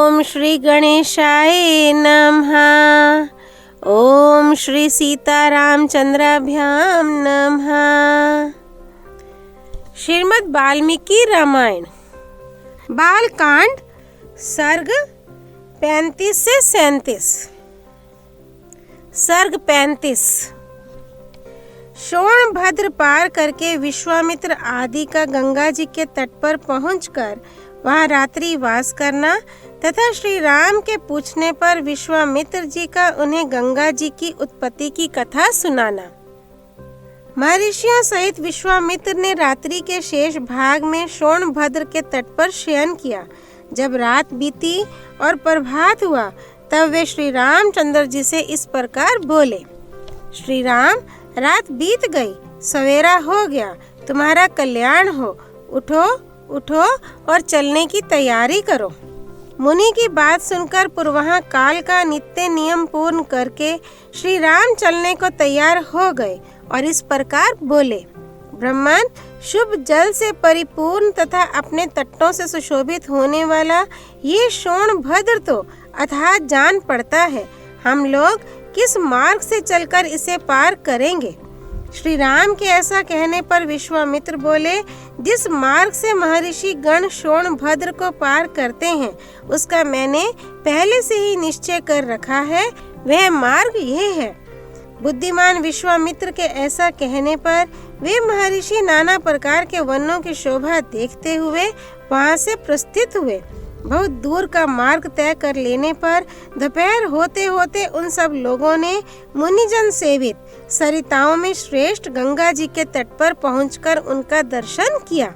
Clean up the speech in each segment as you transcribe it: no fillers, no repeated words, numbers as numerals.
ओम श्री गणेशाय नमः। ओम श्री सीतारामचंद्राभ्याम नमः। श्रीमद् वाल्मीकि रामायण बालकांड सर्ग 35 से 37। सर्ग 35। सोनभद्र पार करके विश्वामित्र आदि का गंगा जी के तट पर पहुंचकर वहां रात्रि वास करना तथा श्री राम के पूछने पर विश्वामित्र जी का उन्हें गंगा जी की उत्पत्ति की कथा सुनाना। महर्षियों सहित विश्वामित्र ने रात्रि के शेष भाग में सोनभद्र के तट पर शयन किया। जब रात बीती और प्रभात हुआ तब वे श्री रामचंद्र जी से इस प्रकार बोले। श्री राम, रात बीत गई, सवेरा हो गया, तुम्हारा कल्याण हो। उठो उठो और चलने की तैयारी करो। मुनि की बात सुनकर पूर्वाह काल का नित्य नियम पूर्ण करके श्री राम चलने को तैयार हो गए और इस प्रकार बोले। ब्रह्मन, शुभ जल से परिपूर्ण तथा अपने तटों से सुशोभित होने वाला ये सोनभद्र तो अथाह जान पड़ता है। हम लोग किस मार्ग से चलकर इसे पार करेंगे? श्री राम के ऐसा कहने पर विश्वामित्र बोले, जिस मार्ग से महर्षि गण सोनभद्र को पार करते हैं उसका मैंने पहले से ही निश्चय कर रखा है। वह मार्ग यह है। बुद्धिमान विश्वामित्र के ऐसा कहने पर वे महर्षि नाना प्रकार के वनों की शोभा देखते हुए वहां से प्रस्थित हुए। बहुत दूर का मार्ग तय कर लेने पर दोपहर होते होते उन सब लोगों ने मुनिजन सेवित सरिताओं में श्रेष्ठ गंगा जी के तट पर पहुंचकर उनका दर्शन किया।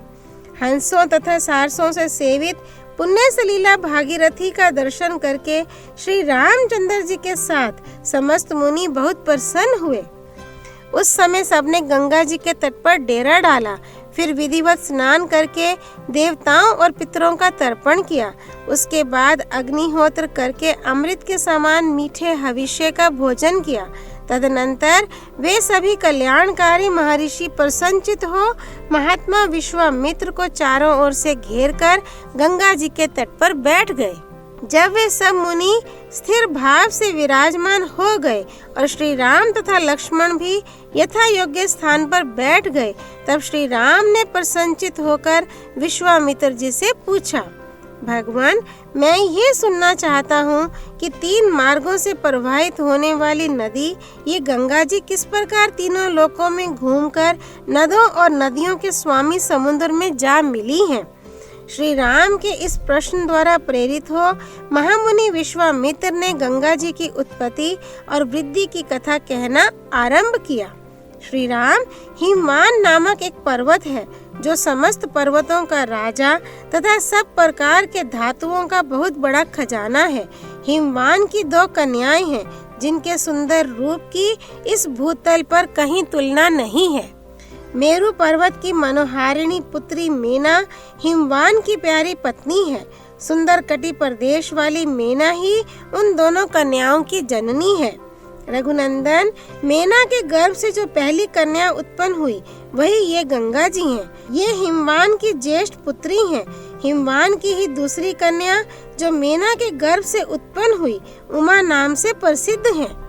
हंसों तथा सारसों से सेवित पुण्य सलीला भागीरथी का दर्शन करके श्री रामचंद्र जी के साथ समस्त मुनि बहुत प्रसन्न हुए। उस समय सबने गंगा जी के तट पर डेरा डाला। फिर विधिवत स्नान करके देवताओं और पितरों का तर्पण किया। उसके बाद अग्निहोत्र करके अमृत के समान मीठे हविष्य का भोजन किया। तदनंतर वे सभी कल्याणकारी महर्षि प्रसन्नचित हो महात्मा विश्वामित्र को चारों ओर से घेरकर गंगा जी के तट पर बैठ गए। जब वे सब मुनि स्थिर भाव से विराजमान हो गए और श्री राम तथा लक्ष्मण भी यथा योग्य स्थान पर बैठ गए, तब श्री राम ने प्रसन्नचित होकर विश्वामित्र जी से पूछा, भगवान, मैं ये सुनना चाहता हूँ कि 3 मार्गों से प्रवाहित होने वाली नदी ये गंगा जी किस प्रकार तीनों लोकों में घूमकर नदों और नदियों के स्वामी समुद्र में जा मिली हैं। श्री राम के इस प्रश्न द्वारा प्रेरित हो महामुनि विश्वामित्र ने गंगा जी की उत्पत्ति और वृद्धि की कथा कहना आरंभ किया। श्री राम, हिमवान नामक एक पर्वत है जो समस्त पर्वतों का राजा तथा सब प्रकार के धातुओं का बहुत बड़ा खजाना है। हिमवान की 2 कन्याएं हैं जिनके सुंदर रूप की इस भूतल पर कहीं तुलना नहीं है। मेरु पर्वत की मनोहारिणी पुत्री मेना हिमवान की प्यारी पत्नी है। सुंदर कटि प्रदेश वाली मेना ही उन दोनों कन्याओं की जननी है। रघुनंदन, मेना के गर्भ से जो पहली कन्या उत्पन्न हुई वही ये गंगा जी हैं। ये हिमवान की ज्येष्ठ पुत्री हैं। हिमवान की ही दूसरी कन्या जो मेना के गर्भ से उत्पन्न हुई उमा नाम से प्रसिद्ध है।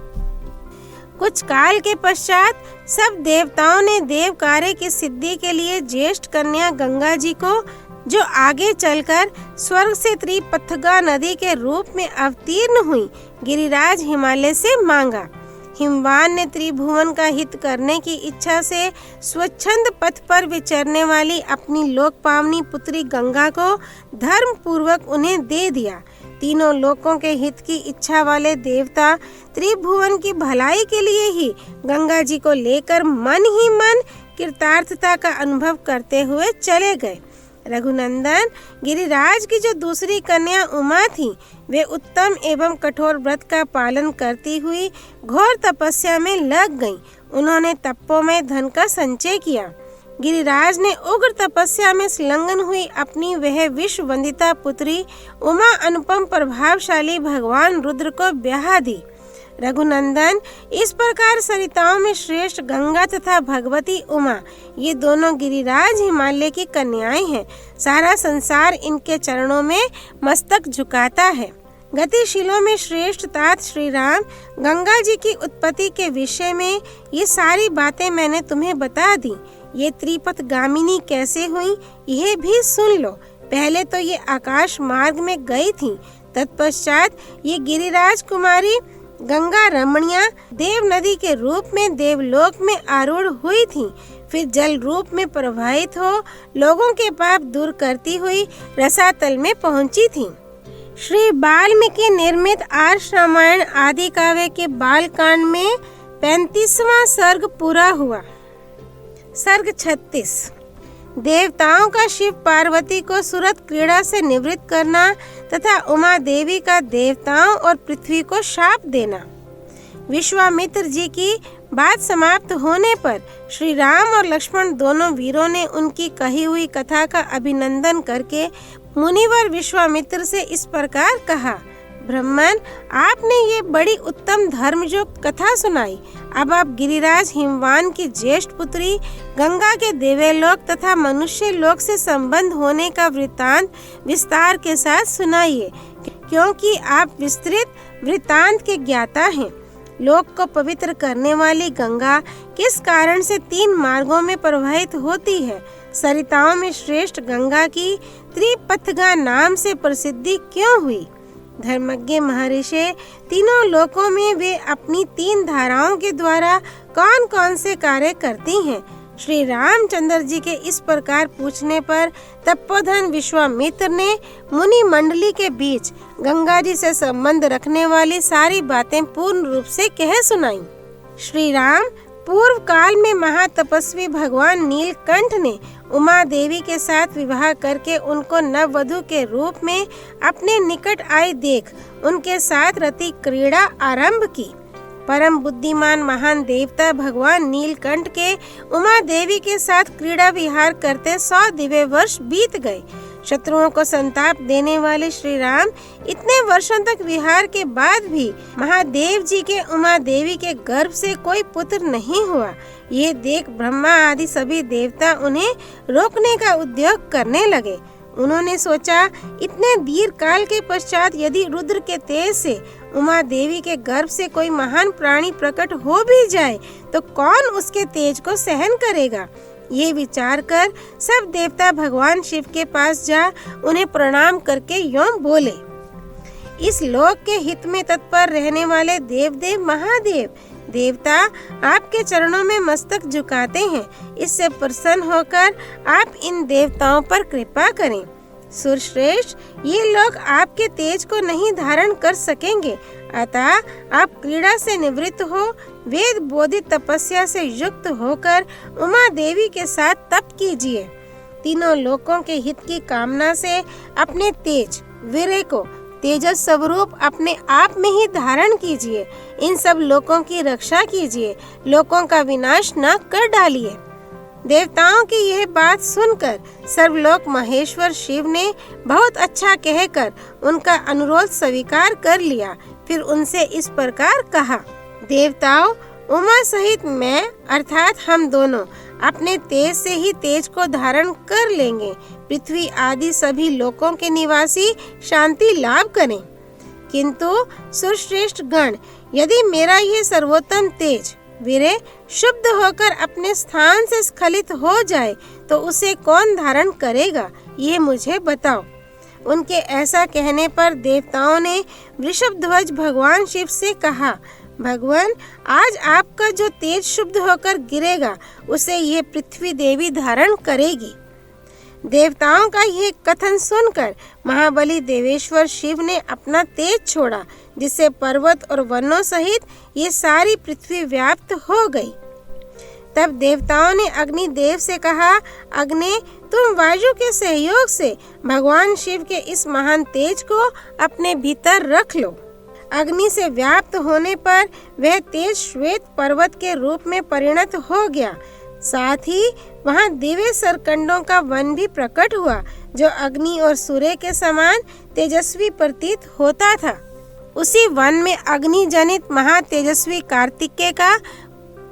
कुछ काल के पश्चात सब देवताओं ने देव कार्य की सिद्धि के लिए ज्येष्ठ कन्या गंगा जी को, जो आगे चलकर स्वर्ग से त्रिपथगा नदी के रूप में अवतीर्ण हुई, गिरिराज हिमालय से मांगा। हिमवान ने त्रिभुवन का हित करने की इच्छा से स्वच्छंद पथ पर विचरने वाली अपनी लोकपावनी पुत्री गंगा को धर्म पूर्वक उन्हें दे दिया। तीनों लोकों के हित की इच्छा वाले देवता त्रिभुवन की भलाई के लिए ही गंगा जी को लेकर मन ही मन कृतार्थता का अनुभव करते हुए चले गए। रघुनंदन, गिरिराज की जो दूसरी कन्या उमा थी, वे उत्तम एवं कठोर व्रत का पालन करती हुई घोर तपस्या में लग गईं। उन्होंने तपोमय धन का संचय किया। गिरिराज ने उग्र तपस्या में संलग्न हुई अपनी वह विश्व वंदिता पुत्री उमा अनुपम प्रभावशाली भगवान रुद्र को ब्याह दी। रघुनंदन, इस प्रकार सरिताओं में श्रेष्ठ गंगा तथा भगवती उमा, ये दोनों गिरिराज हिमालय की कन्याएं हैं। सारा संसार इनके चरणों में मस्तक झुकाता है। गतिशीलों में श्रेष्ठ तात श्री राम, गंगा जी की उत्पत्ति के विषय में ये सारी बातें मैंने तुम्हें बता दी। ये त्रिपथ गामिनी कैसे हुई, यह भी सुन लो। पहले तो ये आकाश मार्ग में गई थी, तत्पश्चात ये गिरिराज कुमारी गंगा रमणिया देव नदी के रूप में देवलोक में आरूढ़ हुई थी। फिर जल रूप में प्रवाहित हो लोगों के पाप दूर करती हुई रसातल में पहुंची थी। श्री वाल्मीकि निर्मित आर्ष रामायण आदि काव्य के बालकांड में 35वां सर्ग पूरा हुआ। सर्ग 36। देवताओं का शिव पार्वती को सुरत क्रीड़ा से निवृत्त करना तथा उमा देवी का देवताओं और पृथ्वी को शाप देना। विश्वामित्र जी की बात समाप्त होने पर श्री राम और लक्ष्मण दोनों वीरों ने उनकी कही हुई कथा का अभिनंदन करके मुनिवर विश्वामित्र से इस प्रकार कहा, ब्रह्मन, आपने ये बड़ी उत्तम धर्मयुक्त कथा सुनाई। अब आप गिरिराज हिमवान की ज्येष्ठ पुत्री गंगा के देवलोक तथा मनुष्य लोक से संबंध होने का वृत्तांत विस्तार के साथ सुनाइए, क्योंकि आप विस्तृत वृत्तांत के ज्ञाता हैं। लोक को पवित्र करने वाली गंगा किस कारण से 3 मार्गों में प्रवाहित होती है? सरिताओं में श्रेष्ठ गंगा की त्रिपथगा नाम से प्रसिद्धि क्यों हुई? धर्मज्ञ महर्षि, तीनों लोकों में वे अपनी 3 धाराओं के द्वारा कौन कौन से कार्य करती हैं? श्री रामचंद्र जी के इस प्रकार पूछने पर तपोधन विश्वामित्र ने मुनि मंडली के बीच गंगा जी से संबंध रखने वाली सारी बातें पूर्ण रूप से कह सुनाई। श्री राम पूर्व काल में महातपस्वी भगवान नीलकंठ ने उमा देवी के साथ विवाह करके उनको नववधु के रूप में अपने निकट आई देख उनके साथ रति क्रीड़ा आरंभ की। परम बुद्धिमान महान देवता भगवान नीलकंठ के उमा देवी के साथ क्रीड़ा विहार करते 100 दिव्य वर्ष बीत गए। शत्रुओं को संताप देने वाले श्री राम इतने वर्षों तक विहार के बाद भी महादेव जी के उमा देवी के गर्भ से कोई पुत्र नहीं हुआ। ये देख ब्रह्मा आदि सभी देवता उन्हें रोकने का उद्योग करने लगे। उन्होंने सोचा, इतने दीर्घ काल के पश्चात यदि रुद्र के तेज से उमा देवी के गर्भ से कोई महान प्राणी प्रकट हो भी जाए तो कौन उसके तेज को सहन करेगा? ये विचार कर सब देवता भगवान शिव के पास जा उन्हें प्रणाम करके यों बोले, इस लोक के हित में तत्पर रहने वाले देवदेव महादेव देवता आपके चरणों में मस्तक झुकाते हैं। इससे प्रसन्न होकर आप इन देवताओं पर कृपा करें। सुरश्रेष्ठ, ये लोग आपके तेज को नहीं धारण कर सकेंगे, अतः आप क्रीड़ा से निवृत्त हो वेद बोधित तपस्या से युक्त होकर उमा देवी के साथ तप कीजिए। तीनों लोकों के हित की कामना से अपने तेज वीर्य को तेजस स्वरूप अपने आप में ही धारण कीजिए। इन सब लोकों की रक्षा कीजिए, लोकों का विनाश न कर डालिए। देवताओं की यह बात सुनकर सर्वलोक महेश्वर शिव ने बहुत अच्छा कहकर उनका अनुरोध स्वीकार कर लिया। फिर उनसे इस प्रकार कहा, देवताओं, उमा सहित मैं अर्थात हम दोनों अपने तेज से ही तेज को धारण कर लेंगे। पृथ्वी आदि सभी लोकों के निवासी शांति लाभ करें। किंतु सुरश्रेष्ठ गण, यदि मेरा ये सर्वोत्तम तेज वीर्य शुद्ध होकर अपने स्थान से स्खलित हो जाए तो उसे कौन धारण करेगा, ये मुझे बताओ। उनके ऐसा कहने पर देवताओं ने वृषभध्वज भगवान शिव से कहा, भगवान, आज आपका जो तेज शुद्ध होकर गिरेगा उसे ये पृथ्वी देवी धारण करेगी। देवताओं का यह कथन सुनकर महाबली देवेश्वर शिव ने अपना तेज छोड़ा, जिससे पर्वत और वनों सहित ये सारी पृथ्वी व्याप्त हो गई। तब देवताओं ने अग्निदेव से कहा, अग्नि, तुम वायु के सहयोग से भगवान शिव के इस महान तेज को अपने भीतर रख लो। अग्नि से व्याप्त होने पर वह तेज श्वेत पर्वत के रूप में परिणत हो गया। साथ ही वहाँ दिव्य सरकंडों का वन भी प्रकट हुआ, जो अग्नि और सूर्य के समान तेजस्वी प्रतीत होता था। उसी वन में अग्नि जनित महातेजस्वी कार्तिकेय का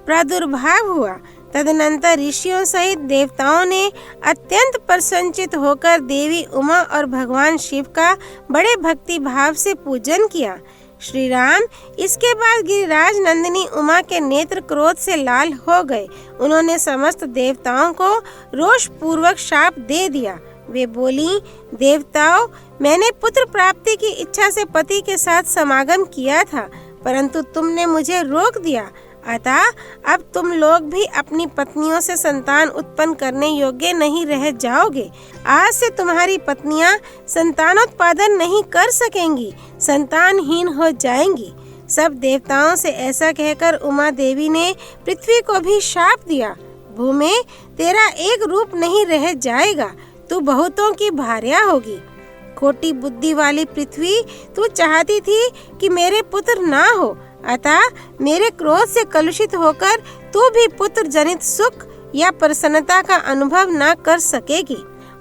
प्रादुर्भाव हुआ। तदनंतर ऋषियों सहित देवताओं ने अत्यंत प्रसन्नचित होकर देवी उमा और भगवान शिव का बड़े भक्ति भाव से पूजन किया। श्री राम इसके बाद गिरिराज नंदिनी उमा के नेत्र क्रोध से लाल हो गए। उन्होंने समस्त देवताओं को रोष पूर्वक शाप दे दिया। वे बोली, देवताओं, मैंने पुत्र प्राप्ति की इच्छा से पति के साथ समागम किया था, परंतु तुमने मुझे रोक दिया। अतः अब तुम लोग भी अपनी पत्नियों से संतान उत्पन्न करने योग्य नहीं रह जाओगे। आज से तुम्हारी पत्नियां संतानोत्पादन नहीं कर सकेंगी, संतानहीन हो जाएंगी। सब देवताओं से ऐसा कहकर उमा देवी ने पृथ्वी को भी शाप दिया। भूमि, तेरा एक रूप नहीं रह जाएगा, तू बहुतों की भार्या होगी। खोटी बुद्धि वाली पृथ्वी, तू चाहती थी कि मेरे पुत्र ना हो, अतः मेरे क्रोध से कलुषित होकर तू भी पुत्र जनित सुख या प्रसन्नता का अनुभव न कर सकेगी।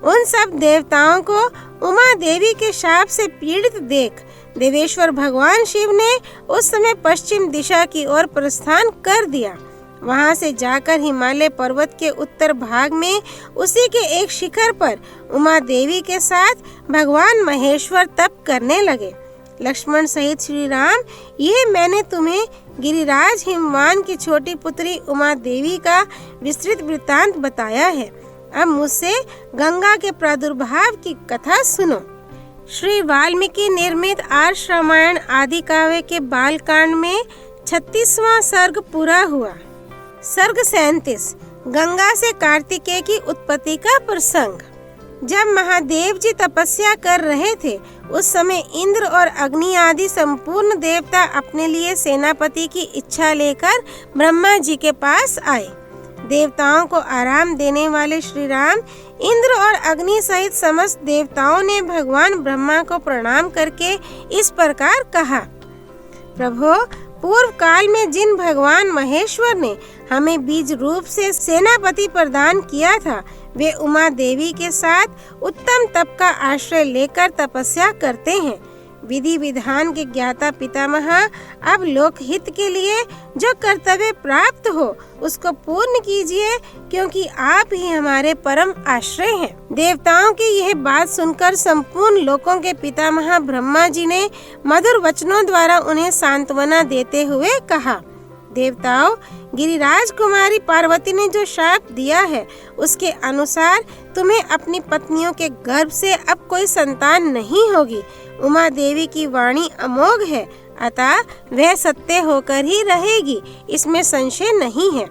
उन सब देवताओं को उमा देवी के शाप से पीड़ित देख देवेश्वर भगवान शिव ने उस समय पश्चिम दिशा की ओर प्रस्थान कर दिया। वहां से जाकर हिमालय पर्वत के उत्तर भाग में उसी के एक शिखर पर उमा देवी के साथ भगवान महेश्वर तप करने लगे। लक्ष्मण सहित श्री राम, ये मैंने तुम्हें गिरिराज हिमवान की छोटी पुत्री उमा देवी का विस्तृत वृत्तांत बताया है। अब मुझसे गंगा के प्रादुर्भाव की कथा सुनो। श्री वाल्मीकि निर्मित आर्ष रामायण आदि काव्य के बालकांड में 36वां सर्ग पूरा हुआ। सर्ग 37 गंगा से कार्तिकेय की उत्पत्ति का प्रसंग। जब महादेव जी तपस्या कर रहे थे, उस समय इंद्र और अग्नि आदि संपूर्ण देवता अपने लिए सेनापति की इच्छा लेकर ब्रह्मा जी के पास आए। देवताओं को आराम देने वाले श्री राम, इंद्र और अग्नि सहित समस्त देवताओं ने भगवान ब्रह्मा को प्रणाम करके इस प्रकार कहा, प्रभो, पूर्व काल में जिन भगवान महेश्वर ने हमें बीज रूप से सेनापति प्रदान किया था, वे उमा देवी के साथ उत्तम तप का आश्रय लेकर तपस्या करते हैं। विधि विधान के ज्ञाता पितामह, अब लोक हित के लिए जो कर्तव्य प्राप्त हो उसको पूर्ण कीजिए, क्योंकि आप ही हमारे परम आश्रय हैं। देवताओं की यह बात सुनकर संपूर्ण लोकों के पितामह ब्रह्मा जी ने मधुर वचनों द्वारा उन्हें सांत्वना देते हुए कहा, देवताओं, गिरिराज कुमारी पार्वती ने जो शाप दिया है, उसके अनुसार तुम्हें अपनी पत्नियों के गर्भ से अब कोई संतान नहीं होगी। उमा देवी की वाणी अमोघ है, अतः वह सत्य होकर ही रहेगी, इसमें संशय नहीं है।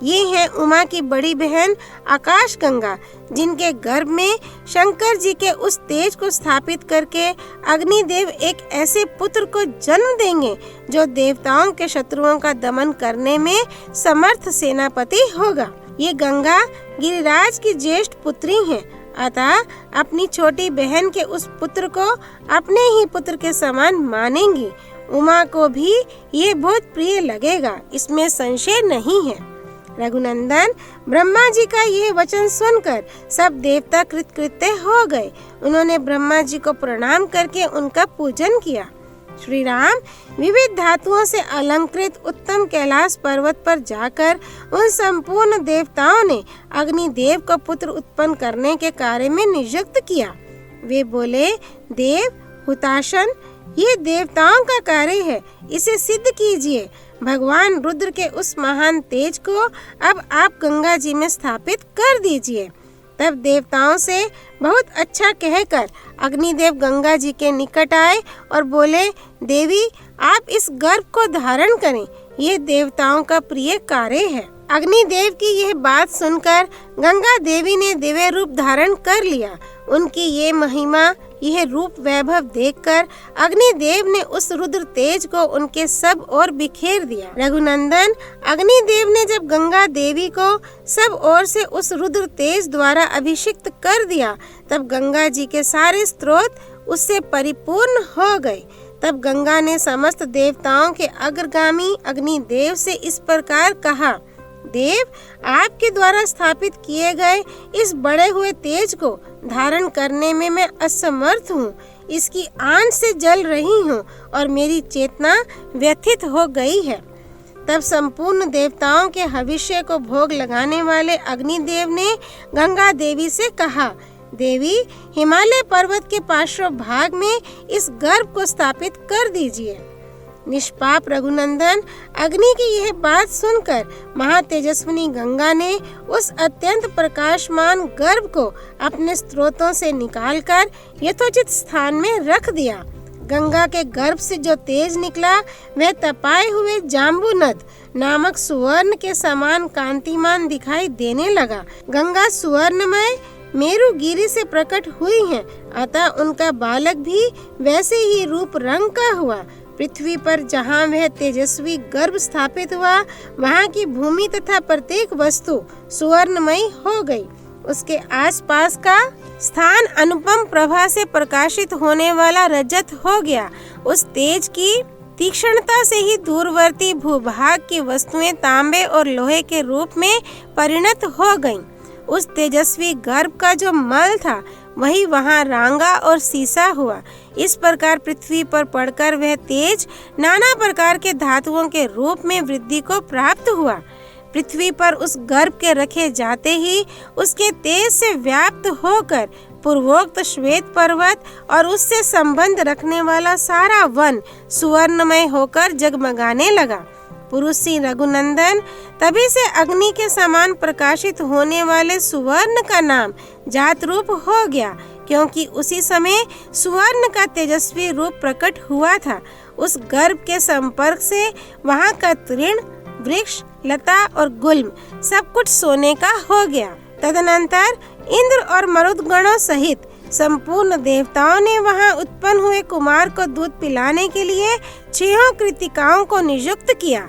ये है उमा की बड़ी बहन आकाश गंगा, जिनके गर्भ में शंकर जी के उस तेज को स्थापित करके अग्निदेव एक ऐसे पुत्र को जन्म देंगे जो देवताओं के शत्रुओं का दमन करने में समर्थ सेनापति होगा। ये गंगा गिरिराज की ज्येष्ठ पुत्री है, अतः अपनी छोटी बहन के उस पुत्र को अपने ही पुत्र के समान मानेंगी। उमा को भी ये बहुत प्रिय लगेगा, इसमें संशय नहीं है। रघुनंदन, ब्रह्मा जी का यह वचन सुनकर सब देवता कृतकृत्य हो गए। उन्होंने ब्रह्मा जी को प्रणाम करके उनका पूजन किया। श्री राम विविध धातुओं से अलंकृत उत्तम कैलाश पर्वत पर जाकर उन संपूर्ण देवताओं ने अग्निदेव को पुत्र उत्पन्न करने के कार्य में नियुक्त किया। वे बोले, देव हुताशन, ये देवताओं का कार्य है, इसे सिद्ध कीजिए। भगवान रुद्र के उस महान तेज को अब आप गंगा जी में स्थापित कर दीजिए। तब देवताओं से बहुत अच्छा कहकर अग्निदेव गंगा जी के निकट आए और बोले, देवी, आप इस गर्भ को धारण करें, ये देवताओं का प्रिय कार्य है। अग्निदेव की यह बात सुनकर गंगा देवी ने दिव्य रूप धारण कर लिया। उनकी ये महिमा, यह रूप वैभव देखकर अग्निदेव ने उस रुद्र तेज को उनके सब ओर बिखेर दिया। रघुनंदन, अग्निदेव ने जब गंगा देवी को सब ओर से उस रुद्र तेज द्वारा अभिषिक्त कर दिया, तब गंगा जी के सारे स्रोत उससे परिपूर्ण हो गए। तब गंगा ने समस्त देवताओं के अग्रगामी अग्निदेव से इस प्रकार कहा, देव, आपके द्वारा स्थापित किए गए इस बड़े हुए तेज को धारण करने में मैं असमर्थ हूँ, इसकी आंच से जल रही हूँ और मेरी चेतना व्यथित हो गई है। तब संपूर्ण देवताओं के हविष्य को भोग लगाने वाले अग्निदेव ने गंगा देवी से कहा, देवी, हिमालय पर्वत के पार्श्व भाग में इस गर्भ को स्थापित कर दीजिए। निष्पाप रघुनंदन, अग्नि की यह बात सुनकर महातेजस्विनी गंगा ने उस अत्यंत प्रकाशमान गर्भ को अपने स्त्रोतों से निकालकर यथोचित स्थान में रख दिया। गंगा के गर्भ से जो तेज निकला वह तपाए हुए जाम्बूनद नामक सुवर्ण के समान कांतिमान दिखाई देने लगा। गंगा सुवर्णमय मेरुगिरी से प्रकट हुई हैं, अतः उनका बालक भी वैसे ही रूप रंग का हुआ। पृथ्वी पर जहाँ वह तेजस्वी गर्भ स्थापित हुआ, वहाँ की भूमि तथा प्रत्येक वस्तु सुवर्णमयी हो गई। उसके आसपास का स्थान अनुपम प्रभा से प्रकाशित होने वाला रजत हो गया। उस तेज की तीक्ष्णता से ही दूरवर्ती भूभाग की वस्तुएं तांबे और लोहे के रूप में परिणत हो गईं। उस तेजस्वी गर्भ का जो मल था वही वहाँ रांगा और सीसा हुआ। इस प्रकार पृथ्वी पर पड़कर वह तेज नाना प्रकार के धातुओं के रूप में वृद्धि को प्राप्त हुआ। पृथ्वी पर उस गर्भ के रखे जाते ही उसके तेज से व्याप्त होकर पूर्वोक्त श्वेत पर्वत और उससे संबंध रखने वाला सारा वन सुवर्णमय होकर जगमगाने लगा। पुरुष श्री रघुनंदन, तभी से अग्नि के समान प्रकाशित होने वाले सुवर्ण का नाम जात रूप हो गया, क्योंकि उसी समय सुवर्ण का तेजस्वी रूप प्रकट हुआ था। उस गर्भ के संपर्क से वहाँ का तृण, वृक्ष, लता और गुल्म सब कुछ सोने का हो गया। तदनंतर इंद्र और मरुदगणों सहित संपूर्ण देवताओं ने वहां उत्पन्न हुए कुमार को दूध पिलाने के लिए 6 कृतिकाओं को नियुक्त किया।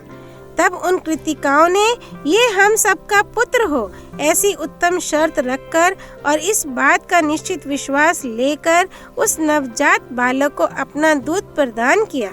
तब उन कृतिकाओं ने ये हम सबका पुत्र हो ऐसी उत्तम शर्त रखकर और इस बात का निश्चित विश्वास लेकर उस नवजात बालक को अपना दूध प्रदान किया।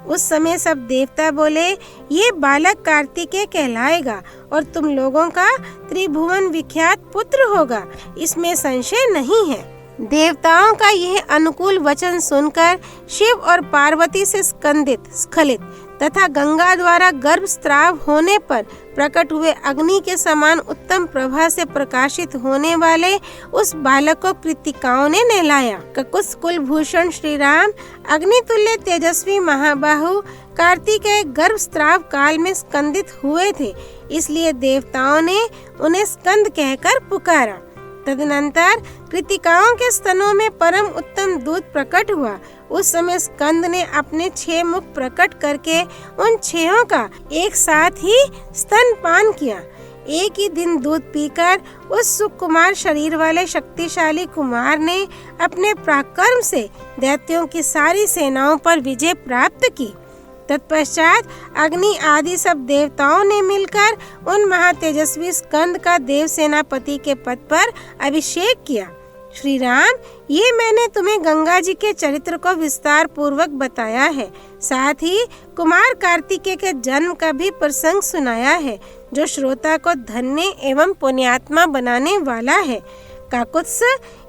उस समय सब देवता बोले, ये बालक कार्तिकेय कहलाएगा और तुम लोगों का त्रिभुवन विख्यात पुत्र होगा, इसमें संशय नहीं है। देवताओं का यह अनुकूल वचन सुनकर शिव और पार्वती से स्खलित तथा गंगा द्वारा गर्भ स्त्राव होने पर प्रकट हुए अग्नि के समान उत्तम प्रभा से प्रकाशित होने वाले उस बालक को कृतिकाओं ने नहलाया। ककुत्स कुलभूषण श्री राम अग्नितुल्य तेजस्वी महाबाहु कार्तिकेय गर्भ स्त्राव काल में स्कंदित हुए थे, इसलिए देवताओं ने उन्हें स्कंद कहकर पुकारा। तदनंतर कृतिकाओं के स्तनों में परम उत्तम दूध प्रकट हुआ। उस समय स्कंद ने अपने 6 मुख प्रकट करके उन 6 का एक साथ ही स्तनपान किया। एक ही दिन दूध पीकर उस सुकुमार शरीर वाले शक्तिशाली कुमार ने अपने पराक्रम से दैत्यों की सारी सेनाओं पर विजय प्राप्त की। तत्पश्चात अग्नि आदि सब देवताओं ने मिलकर उन महातेजस्वी स्कंद का देव सेनापति के पद पर अभिषेक किया। श्री राम, ये मैंने तुम्हें गंगा जी के चरित्र को विस्तार पूर्वक बताया है, साथ ही कुमार कार्तिकेय के जन्म का भी प्रसंग सुनाया है, जो श्रोता को धन्य एवं पुण्यात्मा बनाने वाला है। काकुत्स,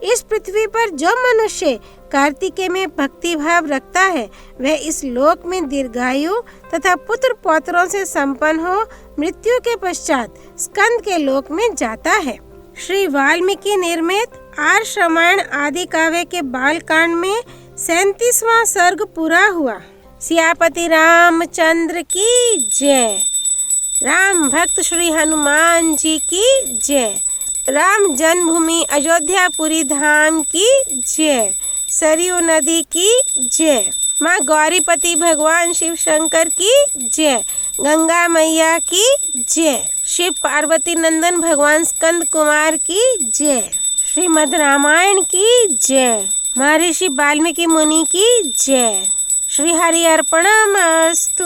इस पृथ्वी पर जो मनुष्य कार्तिकेय में भक्ति भाव रखता है वह इस लोक में दीर्घायु तथा पुत्र पौत्रों से संपन्न हो मृत्यु के पश्चात स्कंद के लोक में जाता है। श्री वाल्मीकि निर्मित आर्ष रामायण आदि काव्य के बाल कांड में 37वां सर्ग पूरा हुआ। सियापति रामचंद्र की जय। राम भक्त श्री हनुमान जी की जय। राम जन्मभूमि अयोध्यापुरी धाम की जय। सरयू नदी की जय। माँ गौरीपति भगवान शिव शंकर की जय। गंगा मैया की जय। शिव पार्वती नंदन भगवान स्कंद कुमार की जय। श्रीमद् रामायण की जय। महर्षि वाल्मीकि मुनि की जय। श्री हरि अर्पणमस्तु।